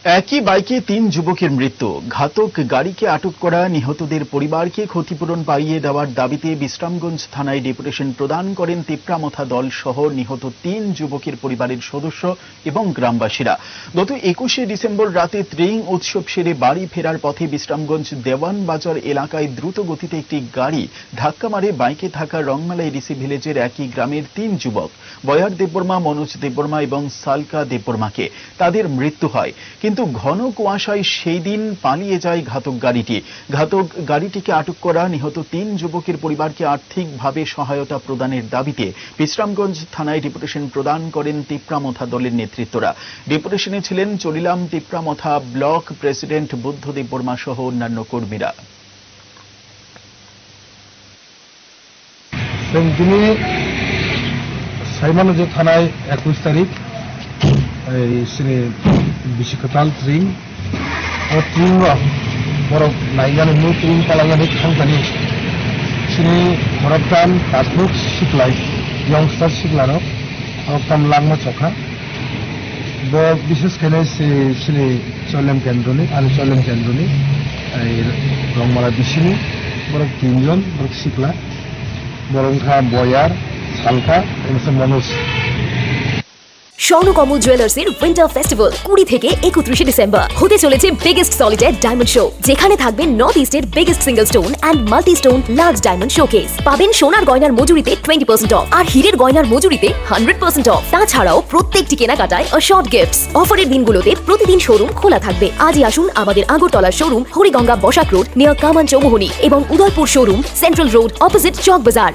একই বাইকে ৩ যুবকের মৃত্যু। ঘাতক গাড়িকে আটক করা নিহতদের পরিবারকে ক্ষতিপূরণ পাইয়ে দেওয়ার দাবিতে বিশ্রামগঞ্জ থানায় ডেপুটেশন প্রদান করেন তিপ্রামথা দল সহ নিহত ৩ যুবকের পরিবারের সদস্য এবং গ্রামবাসীরা। গত ২১শে ডিসেম্বর রাতে ত্রিং উৎসব সেরে বাড়ি ফেরার পথে বিশ্রামগঞ্জ দেওয়ান বাজার এলাকায় দ্রুত গতিতে একটি গাড়ি ধাক্কা মারে বাইকে থাকা রংমালা এডিসি ভিলেজের একই গ্রামের ৩ যুবক বয়ার দেববর্মা, মনোজ দেববর্মা এবং সালকা দেববর্মাকে। তাদের মৃত্যু হয়, কিন্তু ঘন কুয়াশায় সেই দিন পালিয়ে যায় ঘাতক গাড়িটি। ঘাতক গাড়িটিকে আটক করা নিহত ৩ যুবকের পরিবারকে আর্থিকভাবে সহায়তা প্রদানের দাবিতে বিশ্রামগঞ্জ থানায় ডেপুটেশন প্রদান করেন তিপ্রামথা দলের নেতৃত্বরা। ডেপুটেশনে ছিলেন চলিলাম তিপ্রামথা ব্লক প্রেসিডেন্ট বুদ্ধ দেববর্মা সহ অন্যান্য কর্মীরা। সাইমানজি থানায় ২১ তারিখ শ্রী বিশিখতাল ত্রিং ও ত্রিং বরফ নাইগানি नु ত্রিং পালাগানি थांगानि श्री बरफदान कासमुक सिखलाय यंगस्टार सिखलानो अकम लांगमा चखा ब विशेष खाने श्री चलेम केन्द्रनि आरो चलेम केन्द्रनि रंमाला बिसिनि बरफ ৩ জন बरफ सिखला बरंखा बयार सालका এবং মনোজ। স্বর্ণকমল জুয়েলার্সের উইন্টার ফেস্টিভ্যাল ২০ থেকে ৩১ ডিসেম্বর হতে চলেছে বিগেস্ট সলিটার ডায়মন্ড শো, যেখানে থাকবে নর্থ ইস্টের biggest single stone and multi stone large diamond showcase. পাবেন সোনার গয়নার মজুরিতে 20% অফ আর হীরের গয়নার মজুরিতে 100% অফ। তাছাড়াও প্রত্যেকটি কেনাকাটায় শর্ট গিফটস। অফারের দিনগুলোতে প্রতিদিন শোরুম খোলা থাকবে। আজই আসুন আমাদের আগরতলার showroom Hariganga Basak road near Kaman Chowmuhani এবং Udaipur showroom central road opposite Chowk বাজার।